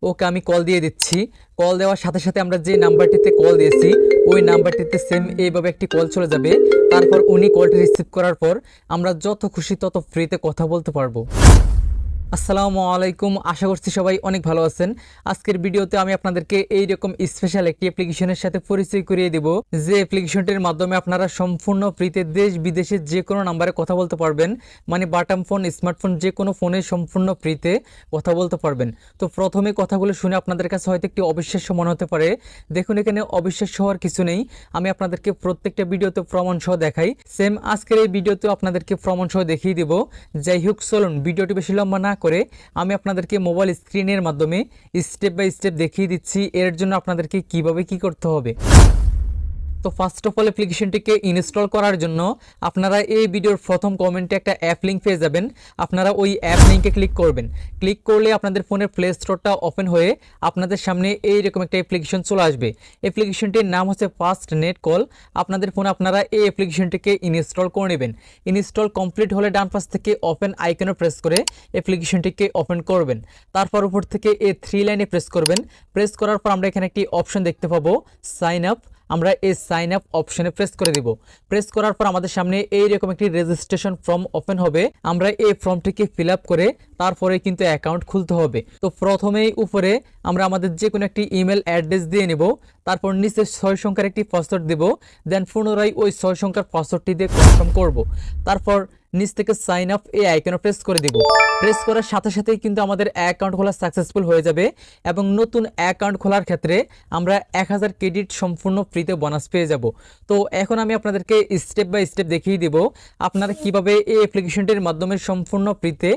ওকে আমি কল দিয়ে দিচ্ছি। কল দেওয়ার সাথে সাথে আমরা যে নাম্বারটিতে কল দিয়েছি ওই নাম্বারটিতে সেম এইভাবে একটি কল চলে যাবে। তারপর উনি কলটি রিসিভ করার পর আমরা যত খুশি তত ফ্রিতে কথা বলতে পারবো। আসসালামু আলাইকুম, আশা করছি সবাই অনেক ভালো আছেন। আজকের ভিডিওতে আমি আপনাদেরকে এইরকম স্পেশাল একটি অ্যাপ্লিকেশনের সাথে পরিচয় করিয়ে দেব, যে অ্যাপ্লিকেশনটির মাধ্যমে আপনারা সম্পূর্ণ ফ্রিতে দেশ বিদেশের যে কোনো নাম্বারে কথা বলতে পারবেন। মানে বাটন ফোন, স্মার্টফোন, যে কোনো ফোনে সম্পূর্ণ ফ্রিতে কথা বলতে পারবেন। তো প্রথমে কথাগুলো শুনে আপনাদের কাছে হয়তো একটি অবিশ্বাস্য মনে হতে পারে। দেখুন, এখানে অবিশ্বাস্য হওয়ার কিছু নেই। আমি আপনাদেরকে প্রত্যেকটা ভিডিওতে প্রমাণ সহ দেখাই। সেম আজকের এই ভিডিওতে আপনাদেরকে প্রমাণ সহ দেখিয়ে দিব। যাই হোক, চলুন ভিডিওটি বেশি লম্বা না করে আমি আপনাদেরকে মোবাইল স্ক্রিনের মাধ্যমে স্টেপ বাই স্টেপ দেখিয়ে দিচ্ছি এর জন্য আপনাদেরকে কিভাবে কি করতে হবে। তো ফার্স্ট অফ অল অ্যাপ্লিকেশনটিকে ইনস্টল করার জন্য আপনারা এই ভিডিওর প্রথম কমেন্টে একটা অ্যাপ লিঙ্ক পেয়ে যাবেন। আপনারা ওই অ্যাপ লিঙ্কে ক্লিক করবেন। ক্লিক করলে আপনাদের ফোনের প্লে স্টোরটা ওপেন হয়ে আপনাদের সামনে এইরকম একটা অ্যাপ্লিকেশন চলে আসবে। অ্যাপ্লিকেশনটির নাম হচ্ছে ফাস্ট নেট কল। আপনাদের ফোনে আপনারা এই অ্যাপ্লিকেশনটিকে ইনস্টল করে নেবেন। ইনস্টল কমপ্লিট হলে ডান পাশ থেকে ওপেন আইকনে প্রেস করে অ্যাপ্লিকেশনটিকে ওপেন করবেন। তারপর উপর থেকে এই 3 লাইনে প্রেস করবেন। প্রেস করার পর আমরা এখানে একটি অপশন দেখতে পাবো, সাইন আপ। আমরা এই সাইন আপ অপশনে প্রেস করে দিব। প্রেস করার পর আমাদের সামনে এইরকম একটি রেজিস্ট্রেশন ফর্ম ওপেন হবে। আমরা এই ফর্মটিকে ফিল আপ করে তারপরে কিন্তু অ্যাকাউন্ট খুলতে হবে। তো প্রথমেই উপরে আমরা আমাদের যে কোনো একটি ইমেল অ্যাড্রেস দিয়ে নেব। তারপর নিচে 6 সংখ্যার একটি পাসওয়ার্ড দেব। দেন পুনরায় ওই 6 সংখ্যার পাসওয়ার্ডটি দিয়ে কনফার্ম করব। তারপর নিচ থেকে সাইন আপ এই আইকনে প্রেস করে দিব। প্রেস করার সাথে সাথেই কিন্তু আমাদের অ্যাকাউন্ট খোলা সাকসেসফুল হয়ে যাবে। এবং নতুন অ্যাকাউন্ট খোলার ক্ষেত্রে আমরা 1000 ক্রেডিট সম্পূর্ণ ফ্রিতে বোনাস পেয়ে যাব। তো এখন আমি আপনাদেরকে স্টেপ বাই স্টেপ দেখিয়ে দেব আপনারা কিভাবে এই অ্যাপ্লিকেশনটির মাধ্যমে সম্পূর্ণ ফ্রিতে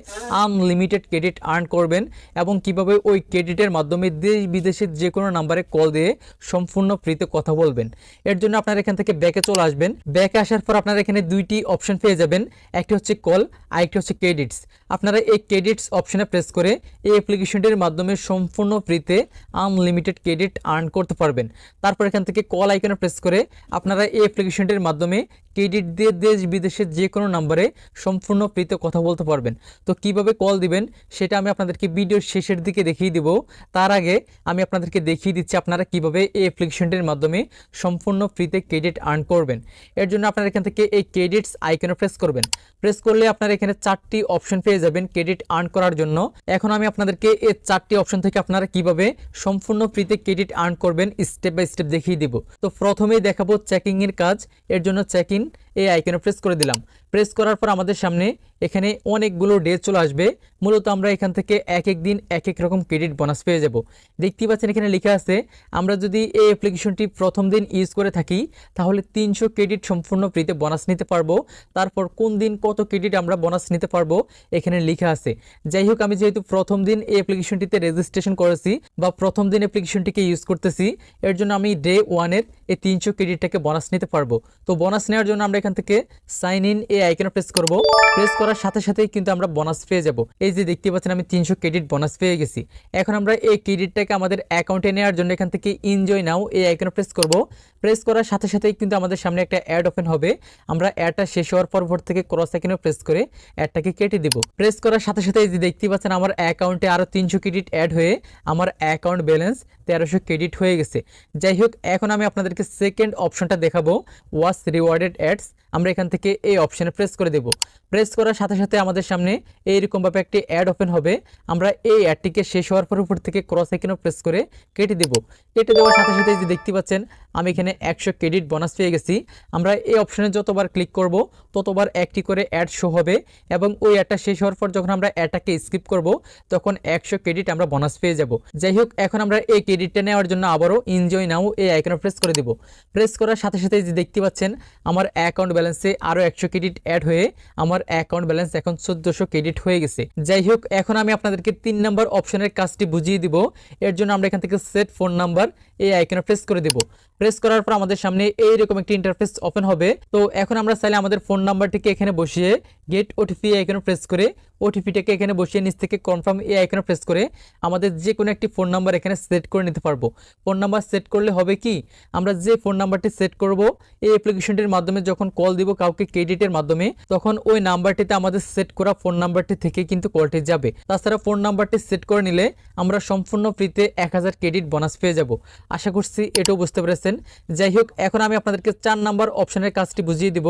আনলিমিটেড ক্রেডিট আর্ন করবেন এবং কিভাবে ওই ক্রেডিটের মাধ্যমে দেশ বিদেশের যে কোনো নাম্বারে কল দিয়ে সম্পূর্ণ ফ্রিতে কথা বলবেন। এর জন্য আপনারা এখান থেকে ব্যাকে চলে আসবেন। ব্যাকে আসার পর আপনারা এখানে দুইটি অপশন পেয়ে যাবেন, একটি হচ্ছে কল, আরেকটি হচ্ছে ক্রেডিটস। আপনারা এই ক্রেডিটস অপশনে প্রেস করে এই অ্যাপ্লিকেশনটির মাধ্যমে সম্পূর্ণ ফ্রিতে আনলিমিটেড ক্রেডিট আর্ন করতে পারবেন। তারপর এখান থেকে কল আইকনে প্রেস করে আপনারা এই অ্যাপ্লিকেশনটির মাধ্যমে ক্রেডিট দিয়ে দেশ বিদেশের যে কোনো নাম্বারে সম্পূর্ণ ফ্রিতে কথা বলতে পারবেন। তো কিভাবে কল দিবেন সেটা আমি আপনাদেরকে ভিডিওর শেষের দিকে দেখিয়ে দিব। তার আগে আমি আপনাদেরকে দেখিয়ে দিচ্ছি আপনারা কিভাবে এই অ্যাপ্লিকেশনটির মাধ্যমে সম্পূর্ণ ফ্রিতে ক্রেডিট আর্ন করবেন। এর জন্য আপনারা এখান থেকে এই ক্রেডিটস আইকনে প্রেস করবেন। প্রেস করলে আপনারা এখানে 4টি অপশন পেয়ে যাবেন ক্রেডিট আর্ন করার জন্য। এখন আমি আপনাদেরকে এই 4টি অপশন থেকে আপনারা কিভাবে সম্পূর্ণ ফ্রিতে ক্রেডিট আর্ন করবেন স্টেপ বাই স্টেপ দেখিয়ে দিব। তো প্রথমেই দেখাবো চেকিং এর কাজ। এর জন্য চেক ইন এই আইকনে প্রেস করে দিলাম। প্রেস করার পর আমাদের সামনে এখানে অনেকগুলো ডে চলে আসবে। মূলত আমরা এখান থেকে এক এক দিন এক এক রকম ক্রেডিট বোনাস পেয়ে যাব। দেখতেই পাচ্ছেন এখানে লেখা আছে আমরা যদি এই অ্যাপ্লিকেশনটি প্রথম দিন ইউজ করে থাকি তাহলে 300 ক্রেডিট সম্পূর্ণ ফ্রিতে বোনাস নিতে পারবো। তারপর কোন দিন কত ক্রেডিট আমরা বোনাস নিতে পারবো এখানে লেখা আছে। যাই হোক, আমি যেহেতু প্রথম দিন এই অ্যাপ্লিকেশনটিতে রেজিস্ট্রেশন করেছি বা প্রথম দিন অ্যাপ্লিকেশনটিকে ইউজ করতেছি, এর জন্য আমি ডে 1-এর এই 300 ক্রেডিটটাকে বোনাস নিতে পারবো। তো বোনাস নেওয়ার জন্য আমরা এখান থেকে সাইন ইন এই আইকনে প্রেস করব। প্রেস করার সাথে সাথেই কিন্তু আমরা বোনাস পেয়ে যাব। এই যে দেখতে পাচ্ছেন আমি 300 ক্রেডিট বোনাস পেয়ে গেছি। এখন আমরা এই ক্রেডিটটাকে আমাদের অ্যাকাউন্টে নেওয়ার জন্য এখান থেকে এনজয় নাও এই আইকনে প্রেস করব। প্রেস করার সাথে সাথেই কিন্তু আমাদের সামনে একটা অ্যাড ওপেন হবে। আমরা অ্যাডটা শেষ হওয়ার পর থেকে ক্রস আইকনে প্রেস করে অ্যাডটাকে কেটে দিব। প্রেস করার সাথে সাথে এই যে দেখতে পাচ্ছেন আমার অ্যাকাউন্টে আরো 300 ক্রেডিট অ্যাড হয়ে আমার অ্যাকাউন্ট ব্যালেন্স 1300 ক্রেডিট হয়ে গেছে। যাই হোক, এখন আমি আপনাদেরকে সেকেন্ড অপশনটা দেখাবো, ওয়াচ রিওয়ার্ডেড অ্যাডস। আমরা এখান থেকে এই অপশনে প্রেস করে দেব। প্রেস করার সাথে সাথে আমাদের সামনে এইরকমভাবে একটি অ্যাড ওপেন হবে। আমরা এই অ্যাডটিকে শেষ হওয়ার পর উপর থেকে ক্রস আইকনে প্রেস করে কেটে দেব। কেটে দেওয়ার সাথে সাথে যে দেখতে পাচ্ছেন আমি এখানে 100 ক্রেডিট বোনাস পেয়ে গেছি। আমরা এই অপশনে যতবার ক্লিক করব ততবার একটি করে অ্যাড শো হবে এবং ওই অ্যাডটা শেষ হওয়ার পর যখন আমরা অ্যাডটাকে স্কিপ করব তখন 100 ক্রেডিট আমরা বোনাস পেয়ে যাব। যাই হোক, এখন আমরা এই ক্রেডিটটা নেওয়ার জন্য আবারও এনজয় নাও এই আইকনে প্রেস করে দেব। প্রেস করার সাথে সাথে যে দেখতে পাচ্ছেন আমার অ্যাকাউন্ট ব্যালেন্সে আরও 100 ক্রেডিট অ্যাড হয়ে আমার অ্যাকাউন্ট ব্যালেন্স এখন 1400 ক্রেডিট হয়ে গেছে। যাই হোক, এখন আমি আপনাদেরকে 3 নম্বর অপশনের কাজটি বুঝিয়ে দিব। এর জন্য আমরা এখান থেকে সেট ফোন নাম্বার এই আইকনে প্রেস করে দেব। প্রেস করার পর আমাদের সামনে এইরকম একটি ইন্টারফেস ওপেন হবে। তো এখন আমরা চাইলে আমাদের ফোন নাম্বারটিকে এখানে বসিয়ে গেট ওটিপি আইকনে প্রেস করে ওটিপিটাকে এখানে বসিয়ে নিচ থেকে কনফার্ম এই আইকনে প্রেস করে আমাদের যে কোনো একটি ফোন নাম্বার এখানে সেট করে নিতে পারবো। ফোন নাম্বার সেট করলে হবে কি, আমরা যে ফোন নাম্বারটি সেট করব এই অ্যাপ্লিকেশনটির মাধ্যমে যখন কল দিব কাউকে ক্রেডিটের মাধ্যমে, তখন ওই নাম্বারটিতে আমাদের সেট করা ফোন নাম্বারটি থেকে কিন্তু কলটি যাবে। তাছাড়া ফোন নাম্বারটি সেট করে নিলে আমরা সম্পূর্ণ ফ্রিতে 1000 ক্রেডিট বোনাস পেয়ে যাব। আশা করছি এটাও বুঝতে পেরেছেন। যাই হোক, এখন আমি আপনাদেরকে 4 নাম্বার অপশনের কাজটি বুঝিয়ে দিব।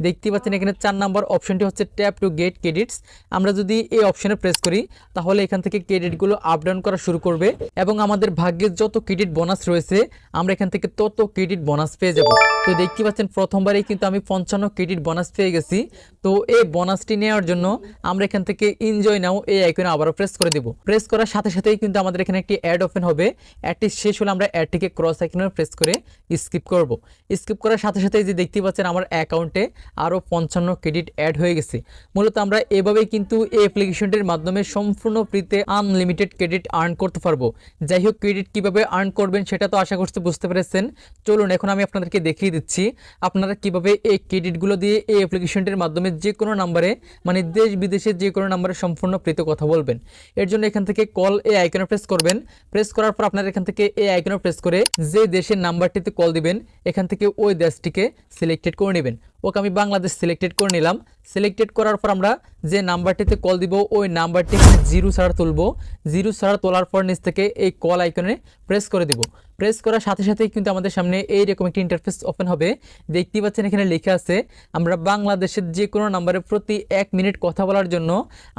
দেখতে পাচ্ছেন এখানে 4 নাম্বার অপশনটি হচ্ছে ট্যাপ টু গেট ক্রেডিটস। আমরা যদি এই অপশনে প্রেস করি তাহলে এখান থেকে ক্রেডিটগুলো আপ ডাউন করা শুরু করবে এবং আমাদের ভাগ্যের যত ক্রেডিট বোনাস রয়েছে আমরা এখান থেকে তত ক্রেডিট বোনাস পেয়ে যাব। তো দেখতে পাচ্ছেন প্রথমবারেই কিন্তু আমি 55 ক্রেডিট বোনাস পেয়ে গেছি। তো এই বোনাসটি নেওয়ার জন্য আমরা এখান থেকে এনজয় নাও এই আইকনে আবারও প্রেস করে দেব। প্রেস করার সাথে সাথেই কিন্তু আমাদের এখানে একটি অ্যাড ওপেন হবে। অ্যাডটি শেষ হলে আমরা অ্যাডটিকে ক্রস আইকনে প্রেস করে স্কিপ করব। স্কিপ করার সাথে সাথেই যে দেখতে পাচ্ছেন আমার অ্যাকাউন্টে আরও 55 ক্রেডিট অ্যাড হয়ে গেছে। মূলত আমরা এভাবেই কিন্তু এই অ্যাপ্লিকেশনটির মাধ্যমে সম্পূর্ণ ফ্রিতে আনলিমিটেড ক্রেডিট আর্ন করতে পারবো। যাই হোক, ক্রেডিট কিভাবে আর্ন করবেন সেটা তো আশা করছি বুঝতে পেরেছেন। চলুন এখন আমি আপনাদেরকে দেখিয়ে দিচ্ছি আপনারা কিভাবে এই ক্রেডিটগুলো দিয়ে এই অ্যাপ্লিকেশনটির মাধ্যমে যে কোনো নাম্বারে, মানে দেশ বিদেশের যে কোনো নাম্বারে সম্পূর্ণ ফ্রিতে কথা বলবেন। এর জন্য এখান থেকে কল এই আইকনে প্রেস করবেন। প্রেস করার পর আপনারা এখান থেকে এই আইকনে প্রেস করে যে দেশের নাম্বারটিতে কল দিবেন এখান থেকে ওই দেশটিকে সিলেক্টেড করে নেবেন। ওকে, আমি বাংলাদেশ সিলেক্টেড করে নিলাম। সিলেক্টেড করার পর আমরা যে নাম্বারটিতে কল দিব ওই নাম্বারটি জিরো ছাড়া তুলব। জিরো ছাড়া তোলার পর নিচ থেকে এই কল আইকনে প্রেস করে দিব। প্রেস করার সাথে সাথেই কিন্তু আমাদের সামনে এইরকম একটি ইন্টারফেস ওপেন হবে। দেখতেই পাচ্ছেন এখানে লেখা আছে আমরা বাংলাদেশের যে কোনো নাম্বারে প্রতি 1 মিনিট কথা বলার জন্য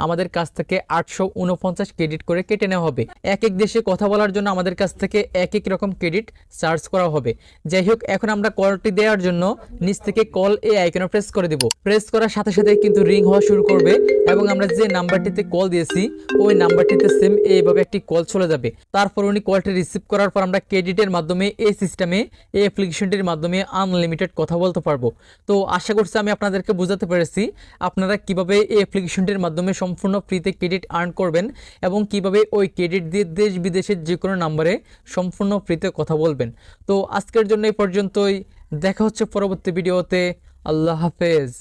আমাদের কাছ থেকে 849 ক্রেডিট করে কেটে নেওয়া হবে। এক এক দেশে কথা বলার জন্য আমাদের কাছ থেকে এক এক রকম ক্রেডিট চার্জ করা হবে। যাই হোক, এখন আমরা কলটি দেওয়ার জন্য নিচ থেকে কল এই আইকনে প্রেস করে দেব। প্রেস করার সাথে সাথে কিন্তু রিং হওয়া শুরু করবে এবং আমরা যে নাম্বারটিতে কল দিয়েছি ওই নাম্বারটিতে সেম এইভাবে একটি কল চলে যাবে। তারপর উনি কলটি রিসিভ করার পর আমরা ক্রেডিটের মাধ্যমে এই সিস্টেমে এই অ্যাপ্লিকেশনটির মাধ্যমে আনলিমিটেড কথা বলতে পারবো। তো আশা করছি আমি আপনাদেরকে বোঝাতে পেরেছি আপনারা কিভাবে এই অ্যাপ্লিকেশনটির মাধ্যমে সম্পূর্ণ ফ্রিতে ক্রেডিট আর্ন করবেন এবং কিভাবে ওই ক্রেডিট দিয়ে দেশ বিদেশের যে কোনো নাম্বারে সম্পূর্ণ ফ্রিতে কথা বলবেন। তো আজকের জন্য এই পর্যন্তই, দেখা হচ্ছে পরবর্তী ভিডিওতে। আল্লাহ হাফেজ।